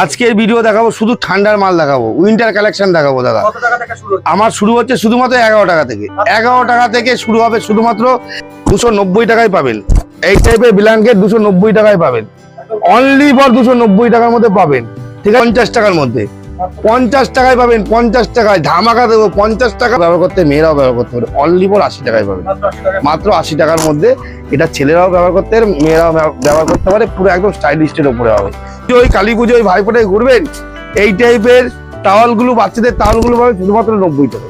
আজকের ভিডিও দেখাবো শুধু ঠান্ডার মাল দেখাবো, উইন্টার কালেকশন দেখাবো দাদা। আমার শুরু হচ্ছে শুধুমাত্র 11 টাকা থেকে। 11 টাকা থেকে শুরু হবে, শুধুমাত্র 290 টাকায় পাবেন। এই টাইপের ব্ল্যাঙ্কেট 290 টাকায় পাবেন, অনলি ফর 290 টাকার মধ্যে পাবেন। ঠিক আছে, 50 টাকার মধ্যে 50 টাকায় পাবেন। 50 টাকায় ধামাকা দেবো। 50 টাকা ব্যবহার করতে মেয়েরাও ব্যবহার করতে পারে, অনলি ফর 80 টাকায় পাবেন। মাত্র 80 টাকার মধ্যে এটা ছেলেরাও ব্যবহার করতে পারে, মেয়েরাও ব্যবহার করতে পারে, পুরো একদম স্টাইলিস্টের উপরে হবে। ওই কালী পুজো ওই ভাইফোঁটায় ঘুরবেন, এই টাইপের টাওয়ালগুলো, বাচ্চাদের টাওয়ালগুলো পাবেন শুধুমাত্র 90 টাকা।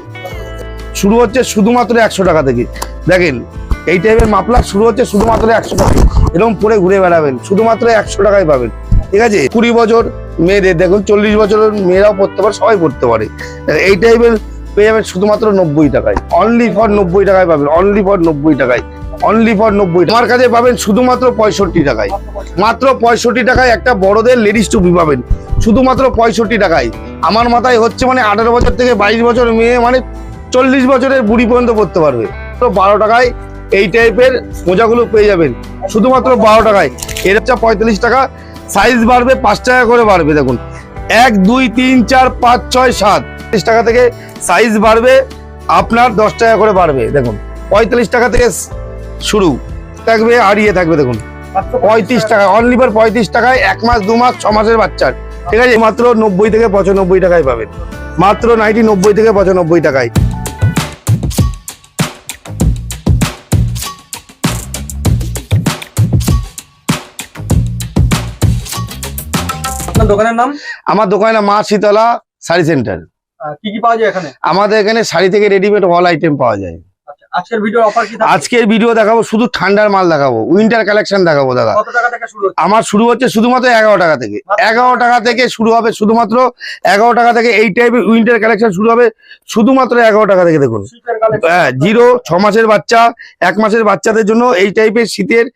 শুরু হচ্ছে শুধুমাত্র 100 টাকা থেকে। দেখেন এই টাইপের মাফলার শুরু হচ্ছে শুধুমাত্র 100 টাকা। এরকম পরে ঘুরে বেড়াবেন, শুধুমাত্র 100 টাকায় পাবেন। ঠিক আছে, 20 বছর মেয়েদের, দেখুন 40 বছরের মেয়েরাও পড়তে পারে, সবাই পড়তে পারে। এই টাইপের পেয়ে যাবেন শুধুমাত্র 90 টাকায়, অনলি ফর 90 টাকায় পাবেন, অনলি ফর 90 টাকায়, অনলি ফর 90। আমার কাছে পাবেন শুধুমাত্র 65 টাকায়। মাত্র 65 টাকায় একটা বড়দের লেডিস টুপি পাবেন শুধুমাত্র 65 টাকায়। আমার মাথায় হচ্ছে মানে 18 বছর থেকে 22 বছর মেয়ে, মানে 40 বছরের বুড়ি পর্যন্ত পড়তে পারবে। তো 12 টাকায় এই টাইপের মোজাগুলো পেয়ে যাবেন শুধুমাত্র 12 টাকায়। এর হচ্ছে 45 টাকা, সাইজ বাড়বে 5 টাকা করে বাড়বে। দেখুন 1 2 3 4 5 6 7 30 টাকা থেকে সাইজ বাড়বে আপনার 10 টাকা করে বাড়বে। দেখুন 45 টাকা থেকে শুরু থাকবে, আর ইয়ে থাকবে। দেখুন 35 টাকা, অনলি ফর 35 টাকায় 1 মাস 2 মাস 6 মাসের বাচ্চার। ঠিক আছে, মাত্র 90 থেকে 95 টাকায় পাবেন, মাত্র 90 থেকে 95 টাকায়। দোকানের নাম? আমার দোকানের নাম মা শীতলা শাড়ি সেন্টার। কি কি পাওয়া যায় এখানে? আমাদের এখানে শাড়ি থেকে রেডিমেড অল আইটেম পাওয়া যায়। আজকের ভিডিও অফার কি? আজকের ভিডিও দেখাবো শুধু ঠান্ডার মাল দেখাবো, উইন্টার কালেকশন দেখাবো দাদা। কত টাকা থেকে শুরু হচ্ছে? আমার শুরু হচ্ছে শুধুমাত্র 11 টাকা থেকে। 11 টাকা থেকে শুরু হবে, শুধুমাত্র 11 টাকা থেকে। এই টাইপের উইন্টার কালেকশন শুরু হবে শুধুমাত্র 11 টাকা থেকে। দেখুন 0 6 মাসের বাচ্চা, 1 মাসের বাচ্চাদের জন্য এই টাইপের শীতের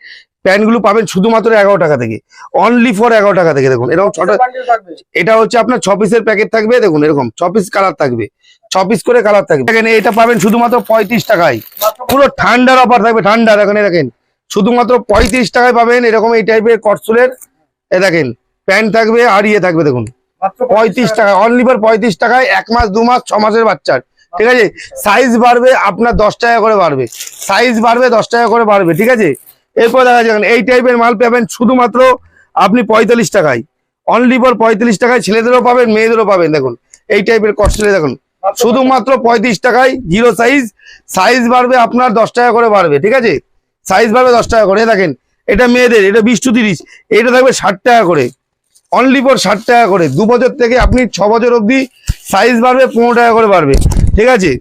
প্যান্টগুলো পাবেন শুধুমাত্র 11 টাকা থেকে, অনলি ফর 11 টাকা থেকে। দেখুন এরকম ছোট, এটা হচ্ছে আপনার 6 পিসের প্যাকেট থাকবে। দেখুন এরকম 6 পিস কালার থাকবে, 6 পিস করে কালার থাকবে। এখানে এটা পাবেন শুধুমাত্র 35 টাকায়, পুরো ঠান্ডার অফার থাকবে। ঠান্ডার এখানে দেখেন শুধুমাত্র 35 টাকায় পাবেন এরকম এই টাইপের কটসুলের দেখেন প্যান্ট থাকবে, আর ইয়ে থাকবে। দেখুন 35 টাকা, অনলি ফর 35 টাকায় 1 মাস 2 মাস 6 মাসের বাচ্চার। ঠিক আছে, সাইজ বাড়বে আপনার 10 টাকা করে বাড়বে, সাইজ বাড়বে 10 টাকা করে বাড়বে। ঠিক আছে, এরপর দেখা যাবেন এই টাইপের মাল পাবেন শুধুমাত্র আপনি 45 টাকায়, অনলি ফর 35 টাকায়। ছেলেদেরও পাবেন, মেয়েদেরও পাবেন। দেখুন এই টাইপের কটসুলে দেখুন শুধুমাত্র 35 টাকায়, 0 সাইজ, সাইজ বাড়বে আপনার 10 টাকা করে বাড়বে। ঠিক আছে, সাইজ বাড়বে 10 টাকা করে। দেখেন এটা মেয়েদের, এটা 20 to 30, এটা থাকবে 60 টাকা করে, অনলি ফর 60 টাকা করে। 2 বছর থেকে আপনি 6 বছর অবধি সাইজ বাড়বে 15 টাকা করে বাড়বে। ঠিক আছে,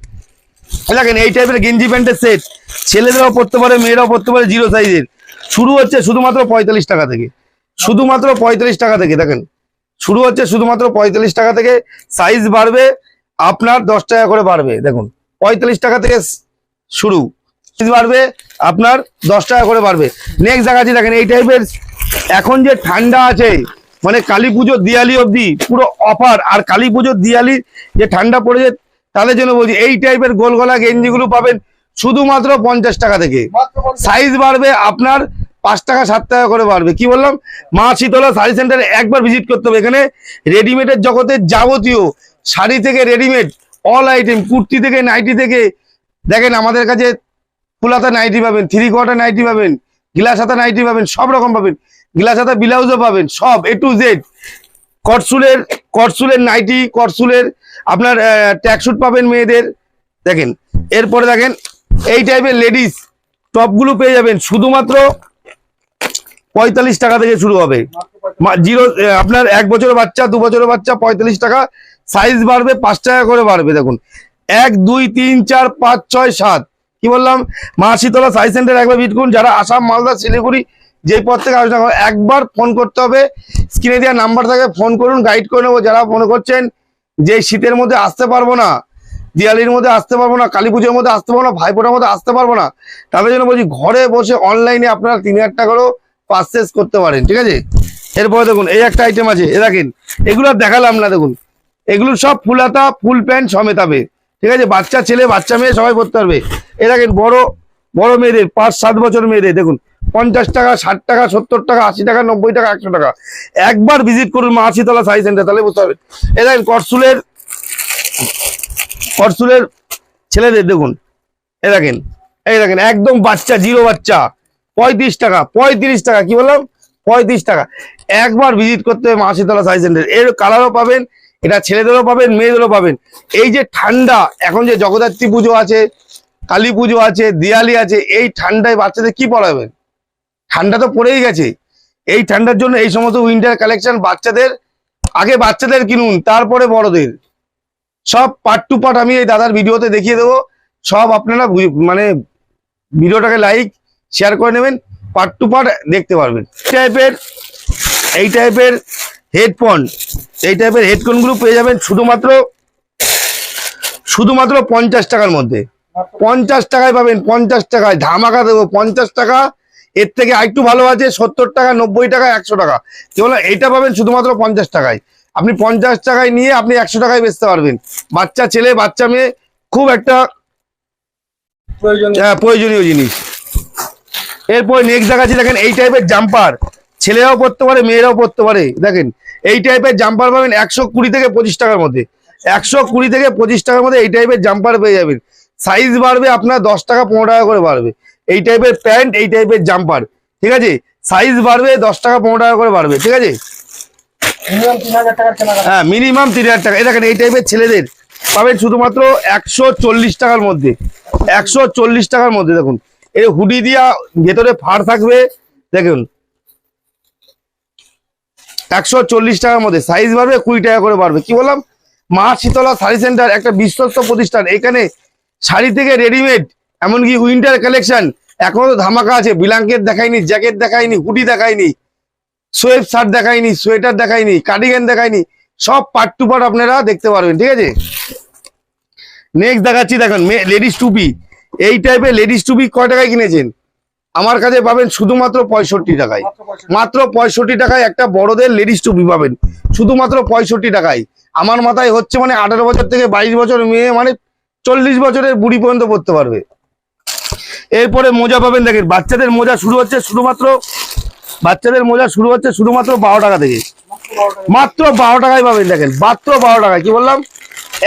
দেখেন এই টাইপের গেঞ্জি প্যান্টের সেট ছেলেদেরও পড়তে পারে, মেয়েরাও পড়তে পারে, 0 সাইজের। শুরু হচ্ছে শুধুমাত্র 45 টাকা থেকে, শুধুমাত্র 45 টাকা থেকে। দেখেন শুরু হচ্ছে শুধুমাত্র 45 টাকা থেকে, সাইজ বাড়বে আপনার 10 টাকা করে বাড়বে। দেখুন 45 টাকা থেকে শুরু, সাইজ বাড়বে আপনার 10 টাকা করে বাড়বে। নেক্সট দেখাচ্ছি, দেখেন এই টাইপের এখন যে ঠান্ডা আছে, মানে কালী পুজো দিওয়ালি অবধি পুরো অফার। আর কালী পুজো দিওয়ালি যে ঠান্ডা পড়েছে তাদের জন্য বলছি, এই টাইপের গোল গলা গেঞ্জিগুলো পাবেন শুধুমাত্র 50 টাকা থেকে। সাইজ বাড়বে আপনার 5 টাকা 7 টাকা করে বাড়বে। কি বললাম, মা শীতলা শাড়ি সেন্টারে একবার ভিজিট করতে হবে। এখানে রেডিমেডের জগতের যাবতীয় শাড়ি থেকে রেডিমেড অল আইটেম, কুর্তি থেকে নাইটি থেকে। দেখেন আমাদের কাছে ফুলাতা নাইটি পাবেন, 3 কোয়ার্টার নাইটি পাবেন, গ্লাস হাতা নাইটি পাবেন, সব রকম পাবেন, গ্লাস হাতা ব্লাউজও পাবেন, সব A to Z। কটসুলের নাইটি, কটসুলের আপনার ট্যাকশুট পাবেন মেয়েদের। দেখেন এরপরে দেখেন এই টাইপের লেডিস টপগুলো পেয়ে যাবেন শুধুমাত্র 45 টাকা থেকে শুরু হবে। 0 আপনার 1 বছরের বাচ্চা, 2 বছরের বাচ্চা 45 টাকা, সাইজ বাড়বে 5 টাকা করে বাড়বে। দেখুন 1 2 3 4 5 6 7। কি বললাম, মা শীতলা শাড়ি সেন্টার একবার ভিজিট করুন। যারা আসাম, মালদা, শিলিগুড়ি যেই পথ থেকে আলোচনা করো, একবার ফোন করতে হবে, স্ক্রিনে দেওয়া নাম্বার থাকে, ফোন করুন, গাইড করে নেবো। যারা মনে করছেন যে শীতের মধ্যে আসতে পারবো না, দিওয়ালির মধ্যে আসতে পারবো না, কালী পুজোর মধ্যে আসতে পারবো না, ভাইফোঁটার মধ্যে আসতে পারবো না, তাদের জন্য বলছি ঘরে বসে অনলাইনে আপনারা 3000 টাকা করেও পারচেজ করতে পারেন। ঠিক আছে, এরপরে দেখুন এই একটা আইটেম আছে, এ দেখেন এগুলো দেখালাম না। দেখুন এগুলো সব ফুলাতা, ফুল প্যান্ট সমেত হবে। ঠিক আছে, বাচ্চা ছেলে বাচ্চা মেয়ে সবাই পড়তে পারবে। এ দেখেন বড় বড় মেয়েদের 5-7 বছর মেয়েদের, দেখুন 50 টাকা, 60 টাকা, 70 টাকা, 80 টাকা, 90 টাকা, 100 টাকা। একবার ভিজিট করুন মা শীতলা সাই সেন্টার, তাহলে বুঝতে পারবেন। এই দেখেন করসুলের ছেলেদের দেখুন, এই দেখেন একদম বাচ্চা, জিরো বাচ্চা, 35 টাকা, 35 টাকা, কি বললাম 35 টাকা। একবার ভিজিট করতে হবে মা শীতলা সাই সেন্টার। এর কালারও পাবেন, এটা ছেলেদেরও পাবেন, মেয়েদেরও পাবেন। এই যে ঠান্ডা, এখন যে জগদ্ধাত্রী পুজো আছে, কালী পুজো আছে, দিওয়ালি আছে, এই ঠান্ডায় বাচ্চাদের কি পড়াবেন? ঠান্ডা তো পড়েই গেছে। এই ঠান্ডার জন্য এই সমস্ত উইন্টার কালেকশন বাচ্চাদের, আগে বাচ্চাদের কিনুন, তারপরে বড়দের। সব পার্ট টু পার্ট আমি এই দাদার ভিডিওতে দেখিয়ে দেবো। সব আপনারা মানে ভিডিওটাকে লাইক শেয়ার করে নেবেন, পার্ট টু পার্ট দেখতে পারবেন। এই টাইপের হেডফোন, এই টাইপের হেডফোনগুলো পেয়ে যাবেন শুধুমাত্র 50 টাকার মধ্যে। 50 টাকায় পাবেন, 50 টাকায় ধামাকা দেবো। 50 টাকা, এর থেকে আরেকটু ভালো আছে 70 টাকা, 90 টাকা, 100 টাকা। কেবল এটা পাবেন শুধুমাত্র 50 টাকায়। আপনি 50 টাকায় নিয়ে আপনি 100 টাকায় বেচতে পারবেন। বাচ্চা ছেলে, বাচ্চা মেয়ে, খুব একটা প্রয়োজনীয় জিনিস। এরপর নেক্সট দেখাচ্ছি, দেখেন এই টাইপের জাম্পার, ছেলেরাও পড়তে পারে, মেয়েরাও পড়তে পারে। দেখেন এই টাইপের জাম্পার পাবেন 120 থেকে 25 টাকার মধ্যে। 120 থেকে 25 টাকার মধ্যে এই টাইপের জাম্পার পেয়ে যাবেন। সাইজ বাড়বে আপনার 10 টাকা 15 টাকা করে বাড়বে। এই টাইপের প্যান্ট, এই টাইপের জাম্পার, ঠিক আছে, সাইজ বাড়বে 10 টাকা 15 টাকা করে বাড়বে, ঠিক আছে। হ্যাঁ, মিনিমাম 3000 টাকা। এই দেখেন এই টাইপের ছেলেদের পাবেন শুধুমাত্র 140 টাকার মধ্যে। 140 টাকার মধ্যে দেখুন, এই হুডি দিয়া ভেতরে ফাড় থাকবে, দেখুন 140 টাকার মধ্যে। সাইজ বাড়বে 20 টাকা করে বাড়বে। কি বললাম, মা শীতলা শাড়ি সেন্টার একটা বিশ্বস্ত প্রতিষ্ঠান। এখানে শাড়ি থেকে রেডিমেড, এমনকি উইন্টার কালেকশন এখনো ধামাকা আছে। ব্ল্যাঙ্কেট দেখাইনি, জ্যাকেট দেখাইনি, হুডি দেখাইনি, সোয়েব শার্ট দেখাইনি, সোয়েটার দেখাইনি, কার্ডিগান দেখাইনি, সব পার্ট টু পার্ট আপনারা দেখতে পারবেন, ঠিক আছে। নেক্সট দেখাচ্ছি, দেখেন লেডিস টুপি। এই টাইপের লেডিস টুপি কয় টাকায় কিনেছেন? আমার কাছে পাবেন শুধুমাত্র 65 টাকায়। মাত্র 65 টাকায় একটা বড়দের লেডিস টুপি পাবেন শুধুমাত্র 65 টাকায়। আমার মাথায় হচ্ছে মানে 18 বছর থেকে 22 বছর মেয়ে, মানে 40 বছরের বুড়ি পর্যন্ত পড়তে পারবে। এরপরে মোজা পাবেন, দেখেন বাচ্চাদের মোজা শুরু হচ্ছে শুধুমাত্র 12 টাকা থেকে। মাত্র 12 টাকায় পাবেন। দেখেন মাত্র 12 টাকায়, কি বললাম,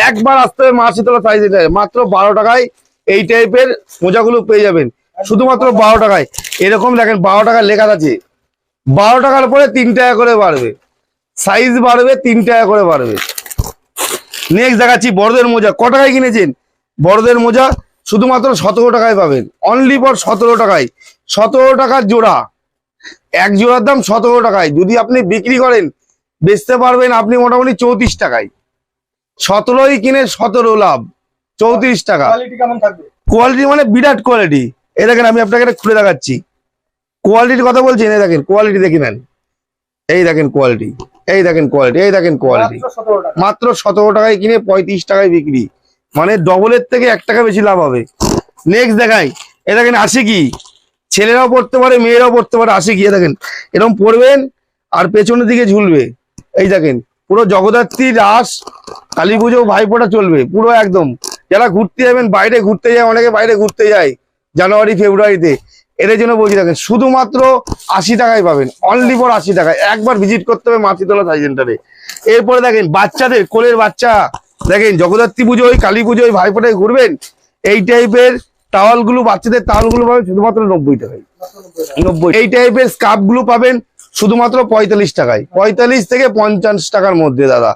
একবার আসতে হবে মা শীতলা সাইজ সেন্টারে। মাত্র 12 টাকায় এই টাইপের মোজাগুলো পেয়ে যাবেন শুধুমাত্র 12 টাকায়। এরকম দেখেন 12 টাকা লেখা আছে, 12 টাকার পরে 3 টাকা করে বাড়বে, সাইজ বাড়বে 3 টাকা করে বাড়বে। নেক্সট দেখাচ্ছি বড়দের মোজা। ক টাকায় কিনেছেন? বড়দের মোজা শুধুমাত্র 17 টাকায় পাবেন, অনলি ফর 17 টাকায়। 17 টাকার জোড়া, এক জোড়ার দাম 17 টাকায়। যদি আপনি বিক্রি করেন, বেচতে পারবেন আপনি মোটামুটি 34 টাকায়। 17ই কিনে 17 লাভ, 34 টাকা। কেমন থাকবে? কোয়ালিটি মানে বিরাট কোয়ালিটি। এই দেখেন আমি আপনাকে এটা খুলে দেখাচ্ছি, কোয়ালিটির কথা বলছেন। এই দেখেন কোয়ালিটি দেখে নেন, এই দেখেন কোয়ালিটি, এই দেখেন কোয়ালিটি, এই দেখেন কোয়ালিটি। মাত্র 17 টাকায় কিনে 35 টাকায় বিক্রি, মানে ডবলের থেকে 1 টাকা বেশি লাভ হবে। নেক্সট দেখাই, এই দেখেন আশিকি, ছেলেরাও পড়তে পারে, মেয়েরাও পড়তে পারে। আশিকি দেখেন এরকম পড়বেন আর পেছনের দিকে ঝুলবে। এই দেখেন পুরো জগদ্ধাত্রী, রাস, কালী পুজো, ভাইফোঁটা চলবে পুরো একদম। যারা ঘুরতে যাবেন, বাইরে ঘুরতে যায়, অনেকে বাইরে ঘুরতে যায় জানুয়ারি ফেব্রুয়ারিতে, এদের জন্য বলছি দেখেন শুধুমাত্র 80 টাকায় পাবেন, অনলি ফর 80 টাকায়। একবার ভিজিট করতে হবে মা শীতলা সাই সেন্টারে। এরপরে দেখেন বাচ্চাদের, কোলের বাচ্চা, দেখেন জগদ্ধাত্রী পুজোয়, কালী পুজোয়, ভাইফোঁটায় ঘুরবেন, এই টাইপের টাওয়াল গুলো, বাচ্চাদের টাওয়াল গুলো পাবেন শুধুমাত্র 90 টাকায়। 90। এই টাইপের স্কার্ফ গুলো পাবেন শুধুমাত্র 45 টাকায়, 45 থেকে 50 টাকার মধ্যে। দাদা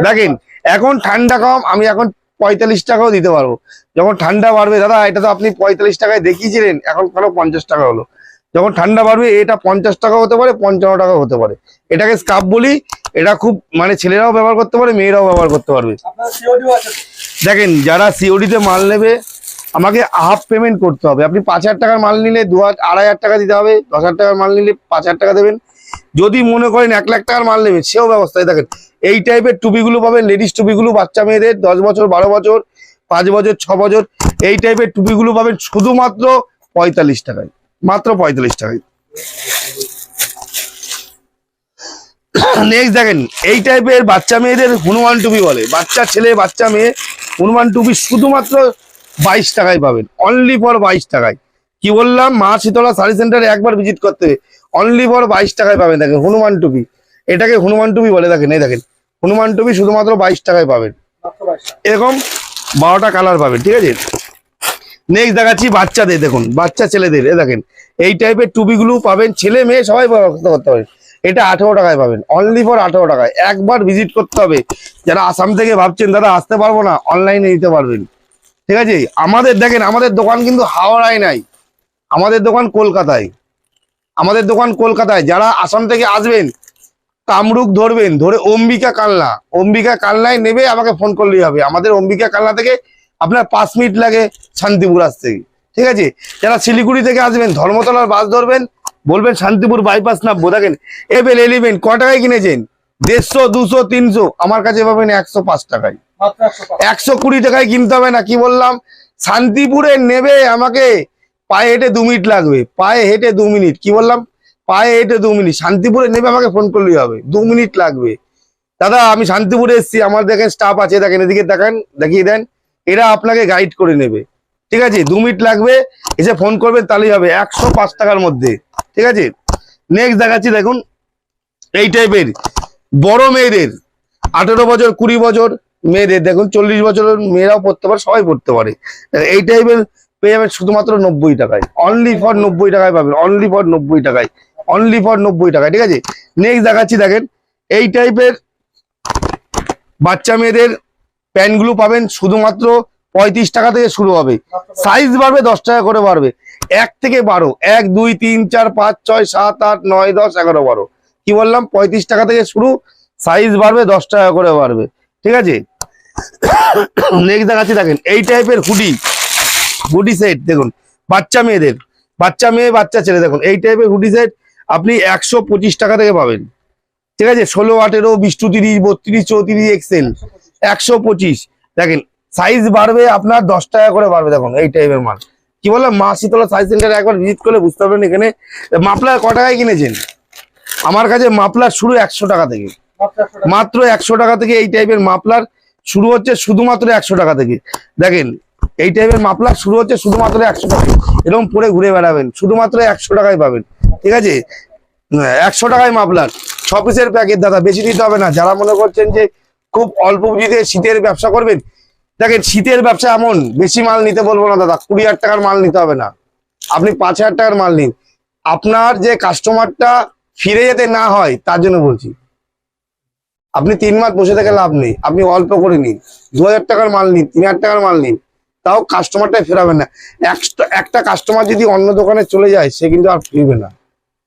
দেখেন এখন ঠান্ডা কম, আমি এখন 45 টাকাও দিতে পারবো। যখন ঠান্ডা বাড়বে, দাদা এটা তো আপনি 45 টাকায় দেখিয়েছিলেন, এখন কেন 50 টাকা হলো? যখন ঠান্ডা বাড়বে এটা 50 টাকা হতে পারে, 55 টাকা হতে পারে। এটাকে স্কার্ফ বলি। এটা খুব মানে ছেলেরাও ব্যবহার করতে পারে, মেয়েরাও ব্যবহার করতে পারবে। দেখেন যারা সিওডিতে মাল নেবে, আমাকে হাফ পেমেন্ট করতে হবে। আপনি 5000 টাকার মাল নিলে 2500 টাকা দিতে হবে, 10,000 টাকার মাল নিলে 5000 টাকা দেবেন। যদি মনে করেন 1 লাখ টাকার মাল নেবেন, সেও ব্যবস্থায়। দেখেন এই টাইপের টুপিগুলো পাবেন, লেডিস টুপিগুলো, বাচ্চা মেয়েদের 10 বছর, 12 বছর, 5 বছর, 6 বছর, এই টাইপের টুপিগুলো পাবেন শুধুমাত্র 45 টাকায়, মাত্র 45 টাকায়। নেক্সট দেখেন এই টাইপের বাচ্চা মেয়েদের হনুমান টুপি বলে, বাচ্চা ছেলে, বাচ্চা মেয়ে, হনুমান টুপি শুধুমাত্র 22 টাকায় পাবেন, অনলি ফর 22 টাকায়। কি বললাম, মা শীতলা শাড়ি সেন্টারে একবার ভিজিট করতে হবে। অনলি ফর 22 টাকায় পাবেন। দেখেন হনুমান টুপি, এটাকে হনুমান টুপি বলে। দেখেন এই দেখেন হনুমান টুপি শুধুমাত্র 22 টাকায় পাবেন। মাত্র 22 টাকা। এরকম 12টা কালার পাবেন, ঠিক আছে। নেক্সট দেখাচ্ছি বাচ্চাদের। দেখুন বাচ্চা ছেলেদের দেখেন এই টাইপের টুপিগুলো পাবেন, ছেলে মেয়ে সবাই ব্যবহার করতে পারেন। এটা 18 টাকায় পাবেন, অনলি ফর 18 টাকায়। একবার ভিজিট করতে হবে। যারা আসাম থেকে ভাবছেন দাদা আসতে পারবো না, অনলাইনে নিতে পারবেন, ঠিক আছে। আমাদের দেখেন আমাদের দোকান কিন্তু হাওড়ায় নাই, আমাদের দোকান কলকাতায়। আমাদের দোকান কলকাতায়। যারা আসাম থেকে আসবেন কামরূপ ধরবেন, ধরে অম্বিকা কালনা, অম্বিকা কালনায় নেবে আমাকে ফোন করলেই হবে। আমাদের অম্বিকা কালনা থেকে আপনার 5 মিনিট লাগে শান্তিপুর আসতে, ঠিক আছে। যারা শিলিগুড়ি থেকে আসবেন ধর্মতলার বাস ধরবেন, বলবেন শান্তিপুর বাইপাস নামবো। দেখেন এবেল এলিভেন ক টাকায় কিনেছেন? 150, 200, 300, আমার কাছে পাবেন 105 টাকায়। মাত্র 105। 120 টাকায় কিনতে হবে না। কি বললাম, শান্তিপুরে নেবে আমাকে পায়ে হেঁটে 2 মিনিট লাগবে, পায়ে হেঁটে 2 মিনিট। কি বললাম, পায়ে হেঁটে 2 মিনিট। শান্তিপুরে নেবে আমাকে ফোন করলেই হবে, 2 মিনিট লাগবে। দাদা আমি শান্তিপুরে এসেছি, আমার দেখেন স্টাফ আছে, দেখেন এদিকে দেখেন, দেখিয়ে দেন, এরা আপনাকে গাইড করে নেবে, ঠিক আছে। 2 মিনিট লাগবে, এসে ফোন করবেন তাহলেই হবে, 105 টাকার মধ্যে, ঠিক আছে। নেক্সট দেখাচ্ছি দেখুন এই টাইপের বড় মেয়েদের, 18 বছর 20 বছর মেয়েদের, দেখুন 40 বছরের মেয়েরাও পড়তে পারে, সবাই পড়তে পারে। এই টাইপের পেয়ে যাবেন শুধুমাত্র 90 টাকায়, অনলি ফর 90 টাকায় পাবেন, অনলি ফর 90 টাকায়, অনলি ফর 90 টাকায়, ঠিক আছে। নেক্সট দেখাচ্ছি দেখেন এই টাইপের বাচ্চা মেয়েদের প্যান্টগুলো পাবেন শুধুমাত্র 35 টাকা থেকে শুরু হবে। সাইজ বাড়বে 10 টাকা করে বাড়বে, 1 থেকে 12, 1 2 3 4 5 6 7 8 9 10 11 12। কি বললাম, 35 টাকা থেকে শুরু, সাইজ বাড়বে 10 টাকা করে বাড়বে, ঠিক আছে। নেক্সট দেখাচ্ছি দেখেন এই টাইপের হুডি, হুডি সেট দেখুন বাচ্চা মেয়েদের, বাচ্চা মেয়ে বাচ্চা ছেলে, দেখুন এই টাইপের হুডি সেট আপনি 125 টাকা থেকে পাবেন, ঠিক আছে। 16, 18, 20, 30, 32, 34 এক্সেল 125। দেখেন সাইজ বাড়বে আপনার 10 টাকা করে বাড়বে। দেখুন এই টাইপের মাল। কি বললাম, মা শীতলা সাইজ সেন্টারে একবার ভিজিট করলে বুঝতে পারবেন। এখানে মাফলার ক টাকায় কিনেছেন? আমার কাছে মাফলার শুরু 100 টাকা থেকে, মাত্র 100 টাকা থেকে এই টাইপের মাফলার শুরু হচ্ছে, শুধুমাত্র 100 টাকা থেকে। দেখেন এই টাইপের মাফলার শুরু হচ্ছে শুধুমাত্র 100 টাকা, এরকম পরে ঘুরে বেড়াবেন, শুধুমাত্র 100 টাকায় পাবেন, ঠিক আছে। 100 টাকায় মাফলার 6 পিসের প্যাকেট। দাদা বেশি দিতে হবে না। যারা মনে করছেন যে খুব অল্প পুঁজিতে শীতের ব্যবসা করবেন, দেখেন শীতের ব্যবসা এমন বেশি মাল নিতে বলবো না দাদা, 20,000 টাকার মাল নিতে হবে না, আপনি 5,000 টাকার মাল নিন। আপনার যে কাস্টমারটা ফিরে যেতে না হয় তার জন্য বলছি। আপনি 3 মাস বসে থেকে লাভ নেই, আপনি অল্প করে নিন, 2,000 টাকার মাল নিন, 3,000 টাকার মাল নিন, তাও কাস্টমারটাই ফেরাবেন না। একটা কাস্টমার যদি অন্য দোকানে চলে যায় সে কিন্তু আর ফিরবে না।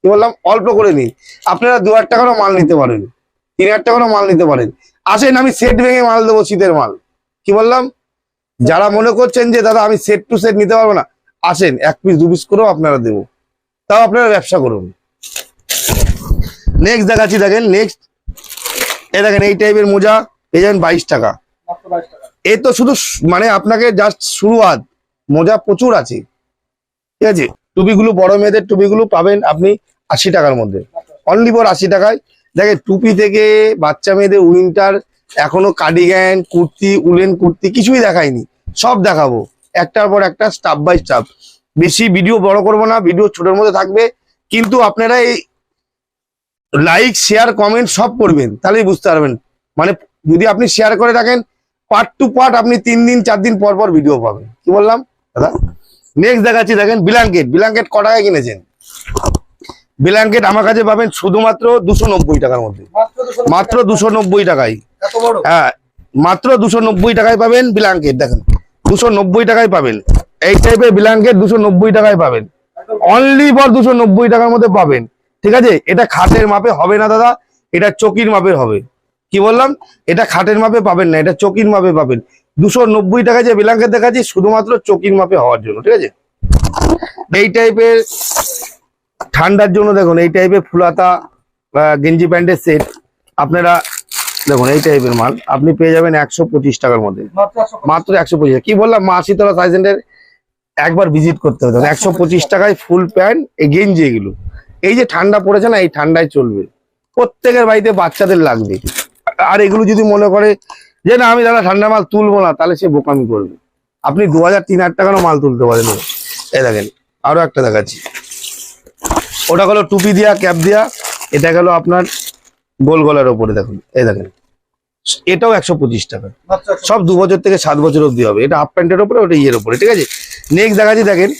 কি বললাম, অল্প করে নিন। আপনারা 2,000 টাকারও মাল নিতে পারেন, 3,000 টাকারও মাল নিতে পারেন। আসেন আমি সেট ভেঙে মাল দেবো, শীতের মাল। কি বললাম, যারা মনে করছেন যে দাদা আমি সেট টু সেট নিতে পারবো না, আসেন 1 পিস 2 পিস করেও আপনারা দেবো, তাও আপনারা ব্যবসা করুন। নেক্সট দেখাচ্ছি দেখেন, নেক্সট এই দেখেন এই টাইপের মোজা পেয়ে যাবেন 22 টাকা। মাত্র 22 টাকা। এই তো শুধু মানে আপনাকে জাস্ট শুরুয়াত, মোজা প্রচুর আছে, ঠিক আছে। টুপিগুলো বড় মেয়েদের টুপিগুলো পাবেন আপনি 80 টাকার মধ্যে, অনলি ফর 80 টাকায়। দেখেন টুপি থেকে বাচ্চা মেয়েদের উইন্টার, এখনো কার্ডিগান কুর্তি, উলেন কুর্তি কিছুই দেখাইনি, সব দেখাবো একটার পর একটা, স্টাপ বাই স্টাপ। বেশি ভিডিও বড় করবো না, ভিডিও ছোটোর মধ্যে থাকবে, কিন্তু আপনারা এই লাইক শেয়ার কমেন্ট সব করবেন, তাহলেই বুঝতে পারবেন। মানে যদি আপনি শেয়ার করে রাখেন পার্ট টু পার্ট, আপনি 3 দিন 4 দিন পর পর ভিডিও পাবেন। কি বললাম দাদা। নেক্সট দেখাচ্ছি দেখেন ব্ল্যাঙ্কেট, ব্ল্যাঙ্কেট ক টাকায় কিনেছেন? ব্ল্যাঙ্কেট আমার কাছে পাবেন শুধুমাত্র 290 টাকার মধ্যে, মাত্র 290 টাকায়। এত বড়? হ্যাঁ মাত্র 290 টাকায় পাবেন ব্ল্যাঙ্কেট। দেখেন 290 টাকায় পাবেন এই টাইপের ব্ল্যাঙ্কেট, 290 টাকায় পাবেন, অনলি ফর 290 টাকার মধ্যে পাবেন, ঠিক আছে। এটা খাটের মাপে হবে না দাদা, এটা চকির মাপের হবে। কি বললাম, এটা খাটের মাপে পাবেন না, এটা চকির মাপে পাবেন। 290 টাকায় যে ব্ল্যাঙ্কেট দেখাচ্ছি শুধুমাত্র চকির মাপে হওয়ার জন্য, ঠিক আছে। এই টাইপের ঠান্ডার জন্য দেখুন এই টাইপের ফুলাতা গেঞ্জি প্যান্টের সেট আপনারা দেখুন, এই টাইপের মাল আপনি পেয়ে যাবেন 125 টাকার মধ্যে, মাত্র 125। কি বললাম, মা শীতলা সাইজ সেন্টার একবার ভিজিট করতে হবে। 125 টাকায় ফুল প্যান্ট, এই গেঞ্জি, এগুলো এই যে ঠান্ডা পড়েছে না, এই ঠান্ডায় চলবে, প্রত্যেকের বাড়িতে বাচ্চাদের লাগবে। আর এগুলো যদি মনে করে যে না আমি দাদা ঠান্ডা মাল তুলবো না, তাহলে সে বোকামি করবে। আপনি 2,000 3,000 টাকারও মাল তুলতে পারেন। এই দেখেন আরো একটা দেখাচ্ছি, ওটা হলো টুপি দিয়া ক্যাপ দিয়া, এটা গেল আপনার গোল গলার ওপরে, দেখুন এই দেখেন, এটাও 125 টাকা। সব 2 বছর থেকে 7 বছর অব্দি হবে। এটা হাফ প্যান্টের ওপরে, ওটা ইয়ের ওপরে, ঠিক আছে। নেক্সট দেখাচ্ছি, দেখেন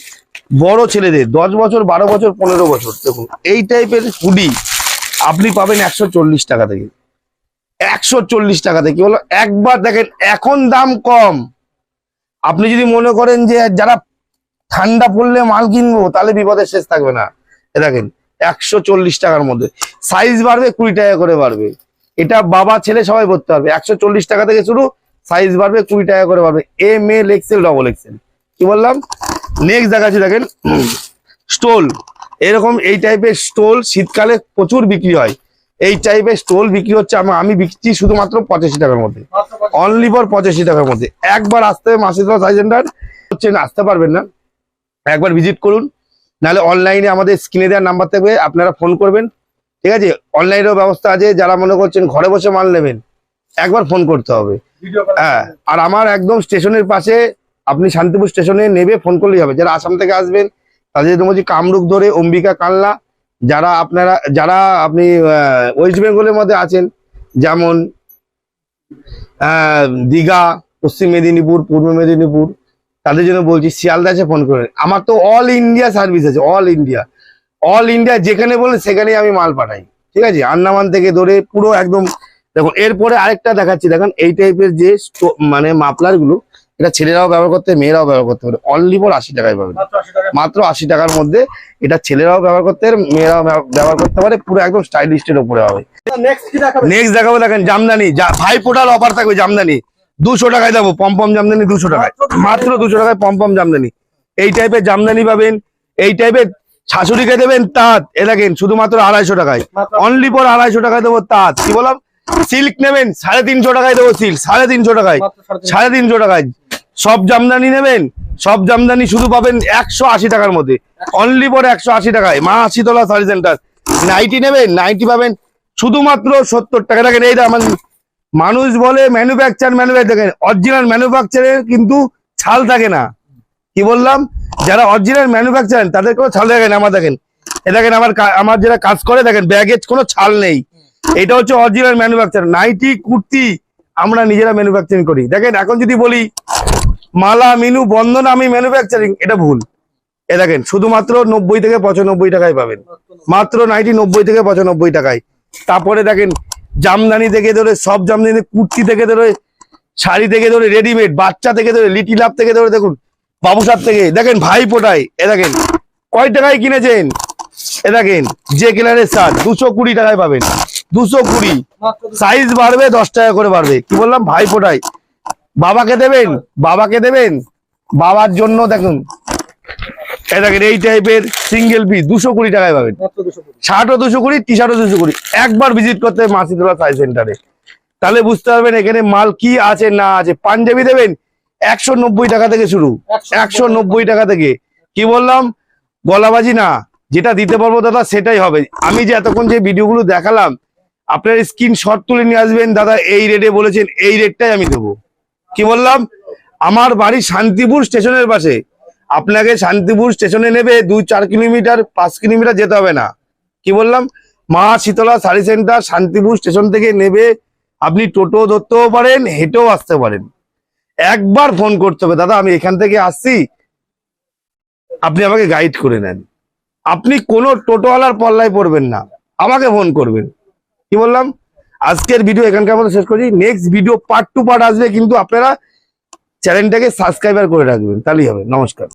বড় ছেলেদের 10 বছর 12 বছর 15 বছর, দেখুন এই টাইপের হুডি আপনি পাবেন 140 টাকা থেকে। 140 টাকা থেকে, কি বলো, একবার দেখেন এখন দাম কম। আপনি যদি মনে করেন যে যারা ঠান্ডা পড়লে মাল কিনবো, তাহলে বিপদের শেষ থাকবে না। এ দেখেন 140 টাকার মধ্যে, সাইজ বাড়বে 20 টাকা করে বাড়বে। এটা বাবা ছেলে সবাই পড়তে পারবে। 140 টাকা থেকে শুরু, সাইজ বাড়বে 20 টাকা করে বাড়বে। M L XL double XL, কি বললাম। নেক্সট দেখাচ্ছি, দেখেন স্টোল, এরকম এই টাইপের স্টোল শীতকালে প্রচুর বিক্রি হয়। এই টাইপের স্টোল বিক্রি হচ্ছে, আমি বিক্রি শুধুমাত্র 85 টাকার মধ্যে, অনলি ফর 85 টাকার মধ্যে। একবার আসতে হবে মাসিদুল্লাহ সাই সেন্টার, হচ্ছেন আসতে পারবেন না, একবার ভিজিট করুন, নাহলে অনলাইনে আমাদের স্ক্রিনে দেওয়ার নাম্বার থাকবে, আপনারা ফোন করবেন, ঠিক আছে। অনলাইনেও ব্যবস্থা আছে, যারা মনে করছেন ঘরে বসে মাল নেবেন, একবার ফোন করতে হবে। হ্যাঁ, আর আমার একদম স্টেশনের পাশে, আপনি শান্তিপুর স্টেশনে নেবে ফোন করলেই হবে। যারা আসাম থেকে আসবেন তাদের জন্য বলছি, কামরূপ ধরে অম্বিকা কালনা, যারা আপনি ওয়েস্ট বেঙ্গলের মধ্যে আছেন, যেমন দীঘা, পশ্চিম মেদিনীপুর, পূর্ব মেদিনীপুর, তাদের জন্য বলছি শিয়ালদা এসে ফোন করেন। আমার তো অল ইন্ডিয়া সার্ভিস আছে, অল ইন্ডিয়া যেখানে বলেন সেখানেই আমি মাল পাঠাই, ঠিক আছে। আন্দামান থেকে ধরে পুরো একদম। দেখুন এরপরে আরেকটা দেখাচ্ছি, দেখেন এই টাইপের যে মানে মাফলার গুলো, এটা ছেলেরাও ব্যবহার করতে, মেয়েরাও ব্যবহার করতে পারে। অনলি ফর 80 টাকায় পাবেন, মাত্র 80 টাকার মধ্যে। এটা ছেলেরাও ব্যবহার করতে পারে, মেয়েরাও ব্যবহার করতে পারে, পুরো একদম স্টাইলিস্টের উপরে হবে। নেক্সট দেখাবো, দেখেন জামদানি, ভাই পোটাল অফার থাকবে। জামদানি 200 টাকায় দেবো, পম্পম জামদানি 200 টাকায়, মাত্র 200 টাকায় পম্পম জামদানি। এই টাইপের জামদানি পাবেন। এই টাইপের শাশুড়িকে দেবেন তাঁত, এ দেখেন শুধুমাত্র 250 টাকায়, অনলি ফর 250 টাকায় দেবো তাঁত। কি বললাম, সিল্ক নেবেন 350 টাকায় দেবো, সিল্ক 350 টাকায়, 350 টাকায়। সব জামদানি নেবেন, সব জামদানি শুধু পাবেন 180 টাকার মধ্যে, অনলি ফর 180 টাকায়। মা শীতলা শাড়ি সেন্টার। নাইটি নেবেন, নাইটি পাবেন শুধুমাত্র 70 টাকা। দেখেন এইটা আমার, মানুষ বলে ম্যানুফ্যাকচার, দেখেন অরিজিনাল ম্যানুফ্যাকচারের কিন্তু ছাল থাকে না। কি বললাম, যারা অরিজিনাল ম্যানুফ্যাকচার তাদের কোনো ছাল থাকে না। আমার দেখেন, এ দেখেন আমার যারা কাজ করে, দেখেন ব্যাগেজ কোনো ছাল নেই। এটা হচ্ছে অরিজিনাল ম্যানুফ্যাকচার। নাইটি কুর্তি আমরা নিজেরা ম্যানুফ্যাকচারিং করি। দেখেন এখন যদি বলি মালা, মিনু, বন্ধন আমি ম্যানুফ্যাকচারিং, এটা ভুল। এ দেখেন শুধুমাত্র 90 থেকে 95 টাকায় পাবেন, মাত্র নাইটি 90 থেকে 95 টাকায়। তারপরে দেখেন জামদানি থেকে ধরে সব জামদানি, কুর্তি থেকে ধরে শাড়ি থেকে ধরে রেডিমেড, বাচ্চা থেকে ধরে লিটিল লাভ থেকে ধরে, দেখুন বাবুসার থেকে, দেখেন ভাই পোটাই। এ দেখেন কয় টাকায় কিনেছেন, এ দেখেন যে কালারের শার্ট 220 টাকায় পাবেন, 220। সাইজ বাড়বে 10 টাকা করে বাড়বে। কি বললাম, ভাই পোটাই। বাবাকে দেবেন, বাবার জন্য দেখুন, এ দেখেন এই টাইপের সিঙ্গেল পিস 220 টাকায় পাবেন। শার্টও 220, টি শার্টও 220। একবার ভিজিট করতে হবে মাসিদুল্লাহ সাই সেন্টারে, তাহলে বুঝতে পারবেন এখানে মাল কি আছে না আছে। পাঞ্জাবি দেবেন 190 টাকা থেকে শুরু, 190 টাকা থেকে। কি বললাম, গলাবাজি না, যেটা দিতে পারবো দাদা সেটাই হবে। আমি যে এতক্ষণ যে ভিডিওগুলো দেখালাম, আপনার স্ক্রিনশট তুলে নিয়ে আসবেন, দাদা এই রেটে বলেছেন, এই রেটটাই আমি দেবো। কি বললাম, আমার বাড়ি শান্তিপুর স্টেশনের পাশে। আপনাকে শান্তিপুর স্টেশনে নেবে 2-4 কিলোমিটার, 5 কিলোমিটার যেতে হবে না। কি বললাম, মা শীতলা শাড়ি সেন্টার শান্তিপুর স্টেশন থেকে নেবে। আপনি টোটো ধরতেও পারেন, হেঁটেও আসতে পারেন। একবার ফোন করতে হবে, দাদা আমি এখান থেকে আসছি, আপনি আমাকে গাইড করে নেন। আপনি কোনো টোটোওয়ালার পল্লায় পড়বেন না, আমাকে ফোন করবেন। কি বললাম, আজকের ভিডিও এখানকার মধ্যে শেষ করি। Next video part two part আসবে, কিন্তু আপনারা চ্যানেলটাকে সাবস্ক্রাইবার করে রাখবেন, তাহলেই হবে। নমস্কার।